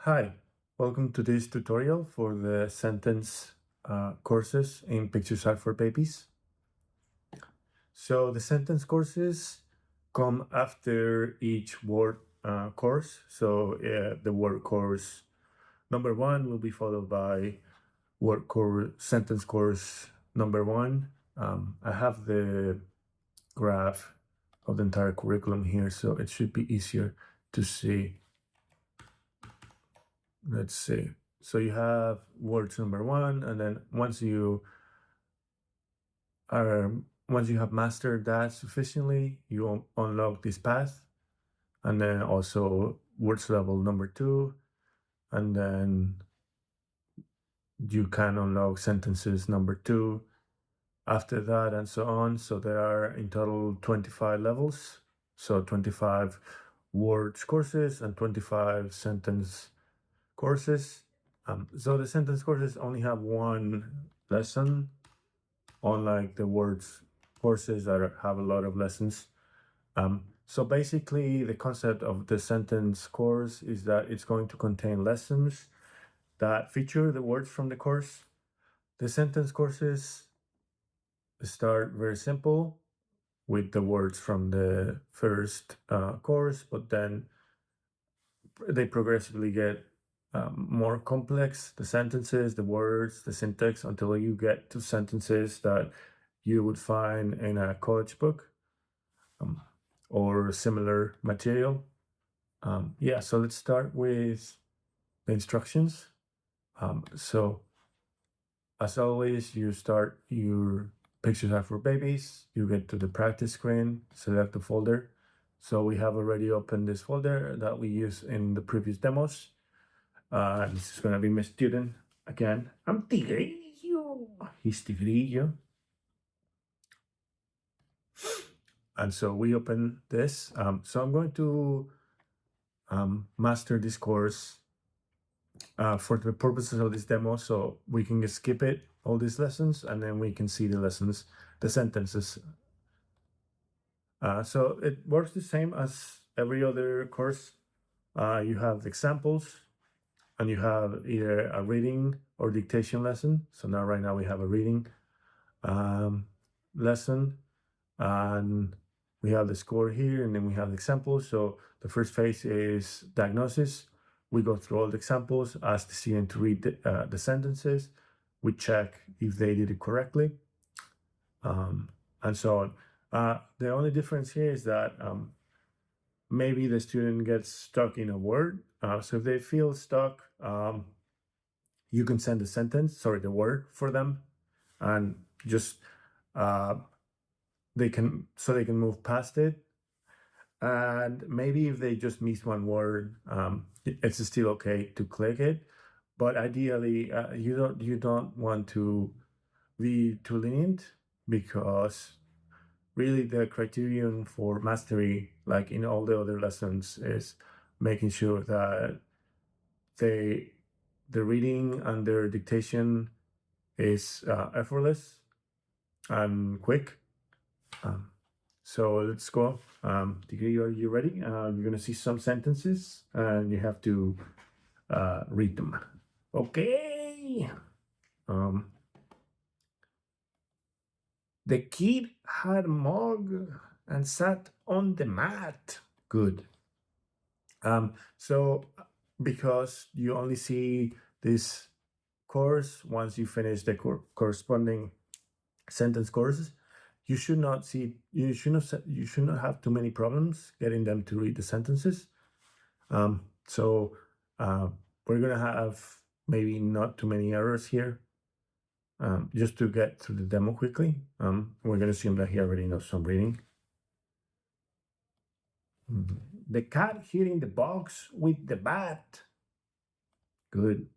Hi, welcome to this tutorial for the sentence courses in Pictures Art for Babies. So the sentence courses come after each word course. So the word course number 1 will be followed by word course sentence course number 1. I have the graph of the entire curriculum here, so it should be easier to see. Let's see. So you have words number 1, and then once you have mastered that sufficiently, you unlock this path, and then also words level number 2, and then you can unlock sentences number 2 after that, and so on. So there are in total 25 levels, so 25 words courses and 25 sentence courses. So the sentence courses only have one lesson, unlike the words courses that have a lot of lessons. So basically, the concept of the sentence course is that it's going to contain lessons that feature the words from the course. The sentence courses start very simple with the words from the first course, but then they progressively get more complex, the sentences, the words, the syntax, until you get to sentences that you would find in a college book or similar material. So let's start with the instructions. So as always, you start your Pictures Art for Babies, you get to the practice screen, select the folder. So we have already opened this folder that we used in the previous demos. This is going to be my student again. I'm Tigrillo. He's Tigrillo. And so we open this. So I'm going to master this course for the purposes of this demo, so we can just skip it, all these lessons, and then we can see the lessons, the sentences. So it works the same as every other course. You have examples, and you have either a reading or dictation lesson. So now, right now, we have a reading lesson, and we have the score here, and then we have the examples. So the first phase is diagnosis. We go through all the examples, ask the student to read the sentences. We check if they did it correctly, and so on. The only difference here is that maybe the student gets stuck in a word. So if they feel stuck, you can send the word for them, and just they can move past it. And maybe if they just miss one word, it's still okay to click it. But ideally, you don't want to be too lenient, because really the criterion for mastery, like in all the other lessons, is making sure that the reading and their dictation is effortless and quick. So let's go. Tigre, are you ready? You're going to see some sentences, and you have to read them. Okay. The kid had a mug and sat on the mat. Good. So because you only see this course once you finish the corresponding sentence courses, you should not have too many problems getting them to read the sentences. So we're gonna have maybe not too many errors here. Just to get through the demo quickly, we're gonna assume that he already knows some reading. The cat hitting the box with the bat. Good.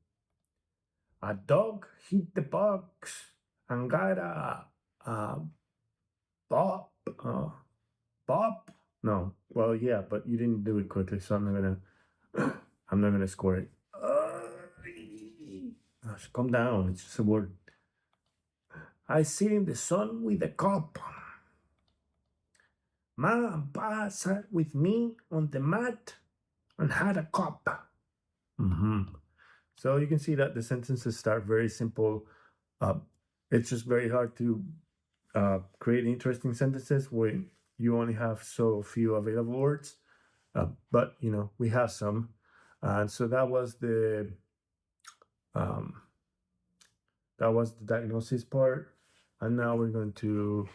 A dog hit the box and got a bop. Bop? No. Well, yeah, but you didn't do it quickly, so I'm not gonna score it. Gosh, calm down. It's just a word. I sit in the sun with a cup. Ma and Pa sat with me on the mat and had a cup. So you can see that the sentences start very simple. Uh, it's just very hard to create interesting sentences when you only have so few available words. But we have some, and so um, that was the diagnosis part, and now we're going to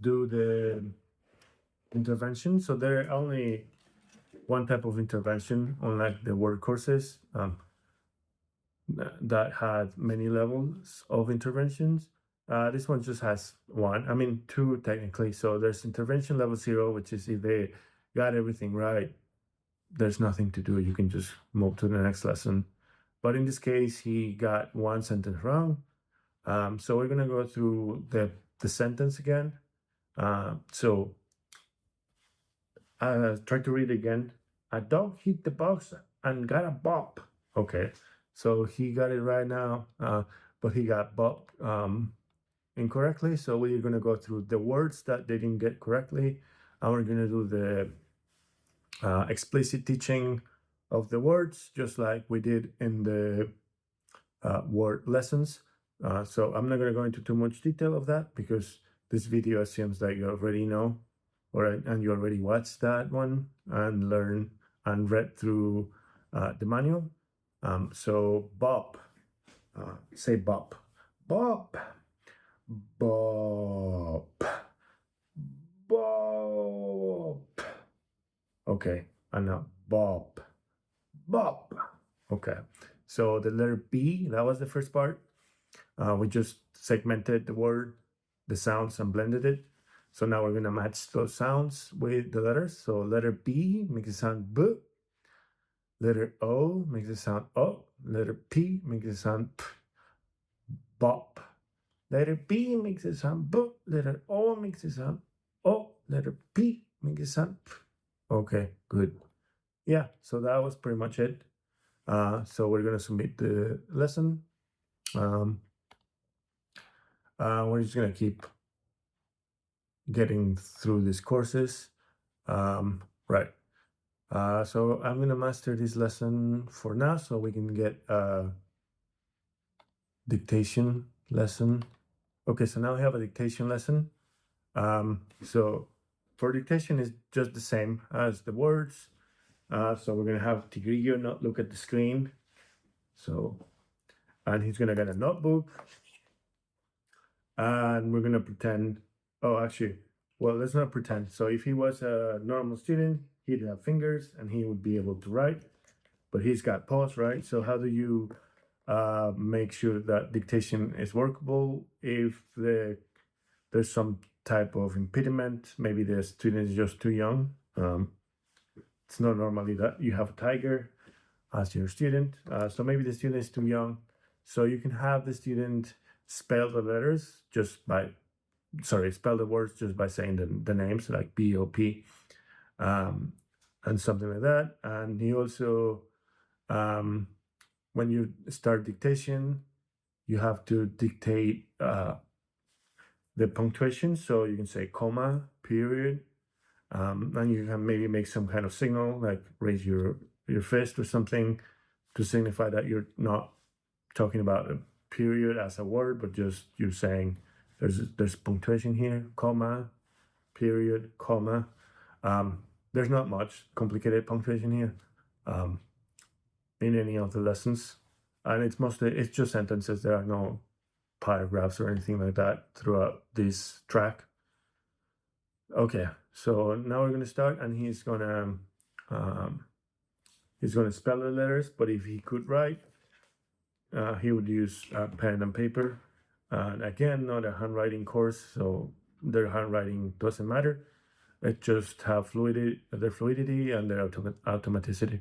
do the intervention. So there are only one type of intervention, unlike the word courses that had many levels of interventions. This one just has one. I mean, two technically. So there's intervention level 0, which is if they got everything right, there's nothing to do. You can just move to the next lesson. But in this case, he got one sentence wrong. So we're going to go through the sentence again. So try to read again. A dog hit the box and got a bop. Okay, so he got it right now, but he got bop incorrectly. So we're going to go through the words that they didn't get correctly, and we're going to do the explicit teaching of the words, just like we did in the word lessons. So I'm not going to go into too much detail of that because this video assumes that you already know, and you already watched that one and learned and read through the manual. So bop, say bop, bop, bop, bop. Okay, and now bop, bop. Okay, so the letter B, that was the first part. We just segmented the word, the sounds, and blended it. So now we're going to match those sounds with the letters. So letter B makes it sound B. Letter O makes it sound O. Letter P makes it sound P. Bop. Letter B makes it sound B. Letter O makes it sound O. Letter P makes it sound P. Okay, good. Yeah, so that was pretty much it. So we're going to submit the lesson. We're just going to keep getting through these courses. Right. So I'm going to master this lesson for now so we can get a dictation lesson. Okay, so now we have a dictation lesson. So for dictation is just the same as the words. So we're going to have Tigrillo not look at the screen. So, and he's going to get a notebook. And we're going to pretend, well, let's not pretend. So if he was a normal student, he'd have fingers and he would be able to write, but he's got paws, right? So how do you make sure that dictation is workable if there's some type of impediment? Maybe the student is just too young. It's not normally that you have a tiger as your student. So maybe the student is too young. So you can have the student spell the letters spell the words just by saying the names like BOP and something like that. And he also, when you start dictation, you have to dictate the punctuation. So you can say comma, period, and you can maybe make some kind of signal like raise your fist or something to signify that you're not talking about a period as a word, but just you're saying there's punctuation here, comma, period, comma. There's not much complicated punctuation here in any of the lessons, and it's just sentences. There are no paragraphs or anything like that throughout this track. Okay, so now we're gonna start, and he's gonna spell the letters. But if he could write, he would use pen and paper. And again, not a handwriting course, so their handwriting doesn't matter. It just have their fluidity and their automaticity.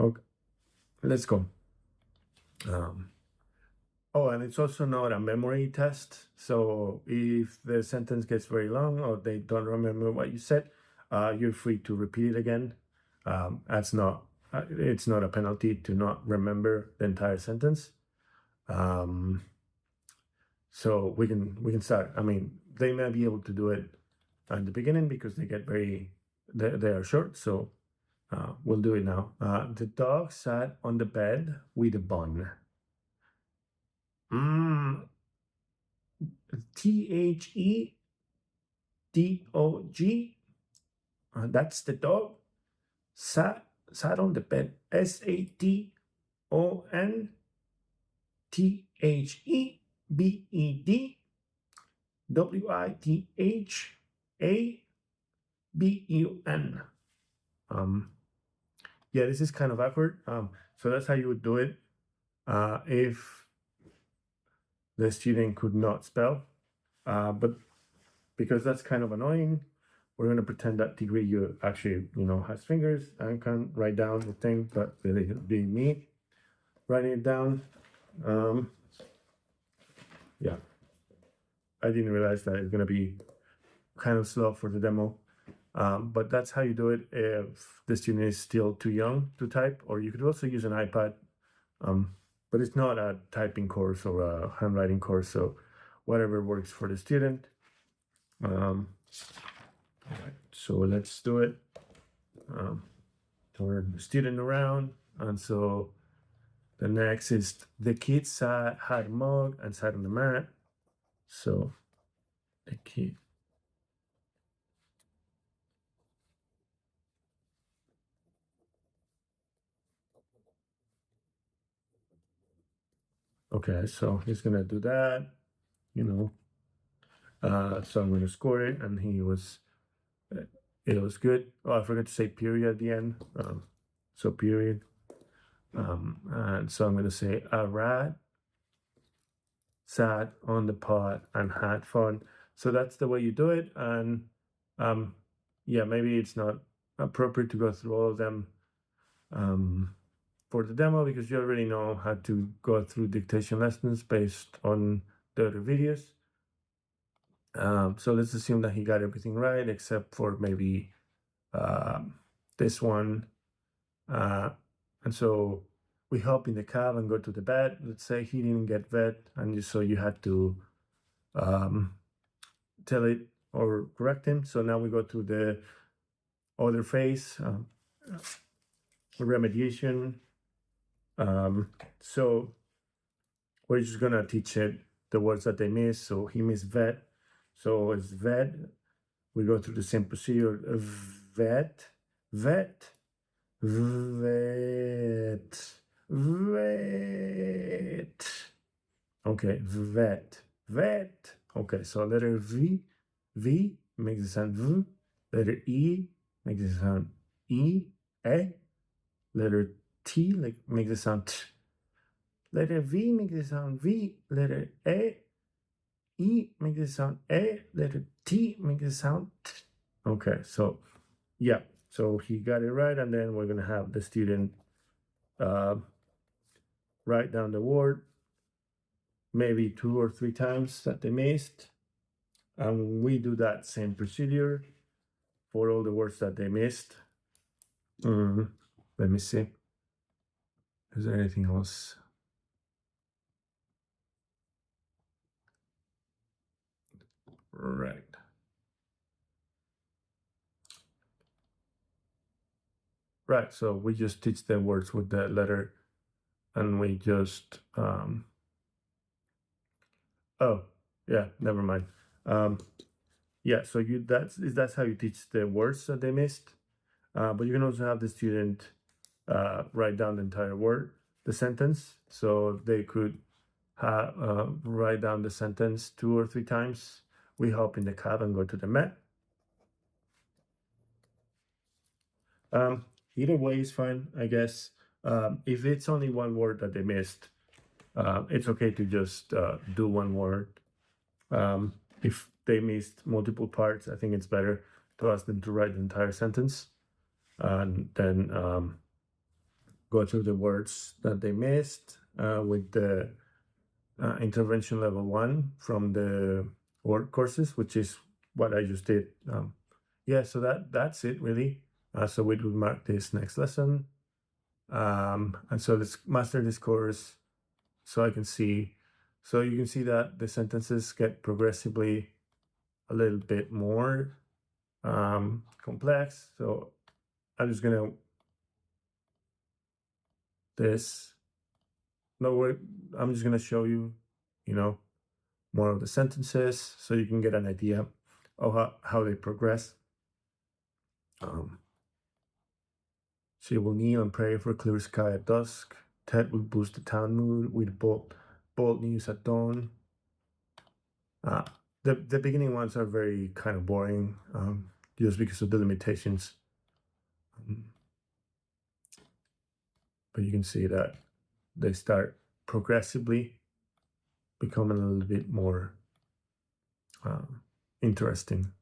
Okay, let's go. And it's also not a memory test. So if the sentence gets very long or they don't remember what you said, you're free to repeat it again. It's not a penalty to not remember the entire sentence. So we can start. I mean, they may be able to do it at the beginning because they are short. So We'll do it now. The dog sat on the bed with a bun. Mm, THEDOG. That's the dog. Sat on the bed. SATONTHEBEDWITHABUN. Yeah, this is kind of awkward. So that's how you would do it if the student could not spell. But because that's kind of annoying, we're going to pretend that degree you actually, has fingers and can write down the thing, but really it'd be me writing it down. Yeah, I didn't realize that it's going to be kind of slow for the demo. But that's how you do it if the student is still too young to type, or you could also use an iPad. But it's not a typing course or a handwriting course, so whatever works for the student. All right, so let's do it. Turn the student around, and so the next is the kid had a mug and sat on the mat. So the kid. Okay, so he's gonna do that, you know. So I'm gonna score it, and it was good. Oh, I forgot to say period at the end. So period. And so I'm gonna say a rat sat on the pot and had fun. So that's the way you do it. And yeah, maybe it's not appropriate to go through all of them for the demo because you already know how to go through dictation lessons based on the other videos. So let's assume that he got everything right except for maybe this one. And so we hop in the cab and go to the vet. Let's say he didn't get vet, and so you had to tell it or correct him. So now we go to the other phase, remediation. So we're just gonna teach it the words that they miss. So he missed vet. So it's vet. We go through the same procedure. Vet, vet, vet, vet. Okay, vet, vet. Okay, so letter V makes the sound V. Letter E makes the sound E, E. Letter T makes the sound T. Letter V makes the sound V. Letter E makes the sound E. Letter T makes the sound T. Okay, so yeah, so he got it right, and then we're gonna have the student write down the word maybe 2 or 3 times that they missed, and we do that same procedure for all the words that they missed. Let me see. Is there anything else? Right. Right, so we just teach the words with the letter, and we just oh yeah, never mind. Yeah, so that's how you teach the words that they missed. But you can also have the student write down the entire word, the sentence, so they could write down the sentence 2 or 3 times. We hop in the cab and go to the Met. Either way is fine, I guess. If it's only one word that they missed, it's okay to just do one word. If they missed multiple parts, I think it's better to ask them to write the entire sentence and then go through the words that they missed with the intervention level 1 from the word courses, which is what I just did. Yeah, so that's it really. So we would mark this next lesson. And so let's master this course so I can see. So you can see that the sentences get progressively a little bit more complex. So I'm just gonna this. No, I'm just gonna show you, you know, more of the sentences so you can get an idea of how they progress. She will kneel and pray for a clear sky at dusk. Ted will boost the town mood with bold news at dawn. Uh, the beginning ones are very kind of boring, just because of the limitations. But you can see that they start progressively becoming a little bit more interesting.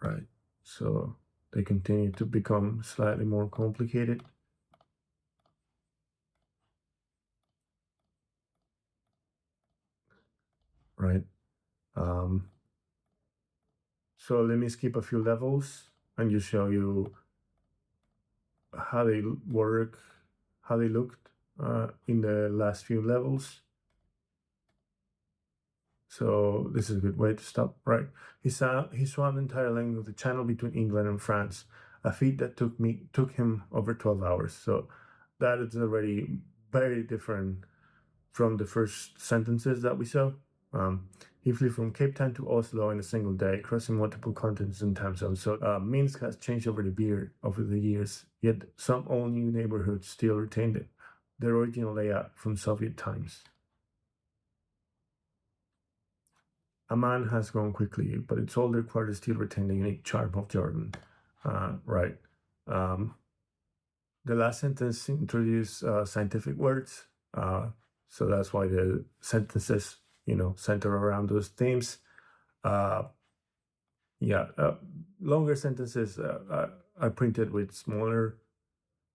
Right. So they continue to become slightly more complicated. Right. So let me skip a few levels and just show you how they work, how they looked in the last few levels. So this is a good way to stop, right? He swam the entire length of the channel between England and France, a feat that took him over 12 hours. So that is already very different from the first sentences that we saw. He flew from Cape Town to Oslo in a single day, crossing multiple continents and time zones. So Minsk has changed over the years, yet some all new neighborhoods still retain the original layout from Soviet times. Amman has grown quickly, but its older quarters still retain the unique charm of Jordan. Right. The last sentence introduced scientific words, so that's why the sentences, center around those themes. Yeah, longer sentences are printed with smaller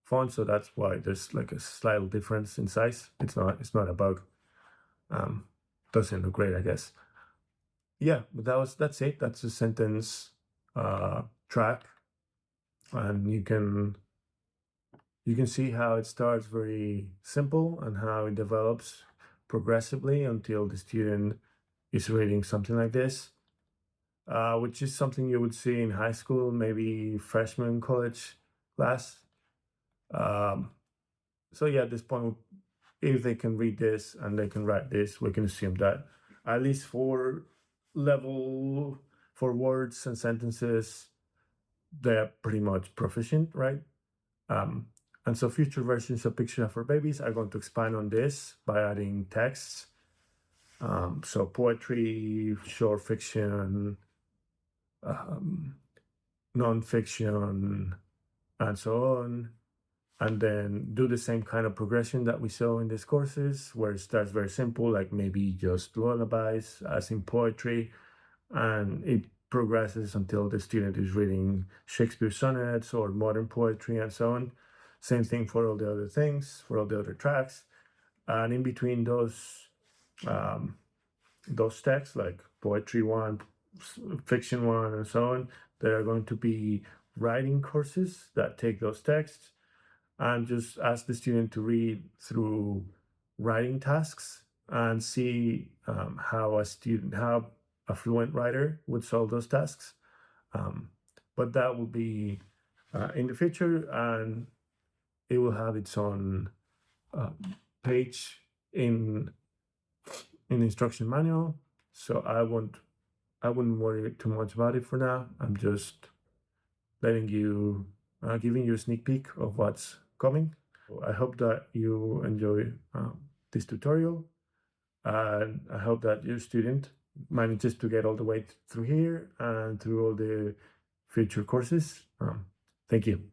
font, so that's why there's like a slight difference in size. It's not a bug. Doesn't look great, I guess. Yeah, but that's it. That's the sentence track, and you can see how it starts very simple and how it develops progressively until the student is reading something like this, which is something you would see in high school, maybe freshman college class. So yeah, at this point, if they can read this and they can write this, we can assume that at least for words and sentences, they're pretty much proficient, right? And so future versions of Picture for Babies are going to expand on this by adding texts. So poetry, short fiction, nonfiction, and so on. And then do the same kind of progression that we saw in these courses, where it starts very simple, like maybe just lullabies, as in poetry, and it progresses until the student is reading Shakespeare sonnets or modern poetry and so on. Same thing for all the other things, for all the other tracks. And in between those texts, like poetry one, fiction one, and so on, there are going to be writing courses that take those texts and just ask the student to read through writing tasks and see how a fluent writer would solve those tasks. But that will be in the future, and it will have its own page in the instruction manual. So I wouldn't worry too much about it for now. I'm just giving you a sneak peek of what's coming. I hope that you enjoy this tutorial, and I hope that your student manages to get all the way through here and through all the future courses. Thank you.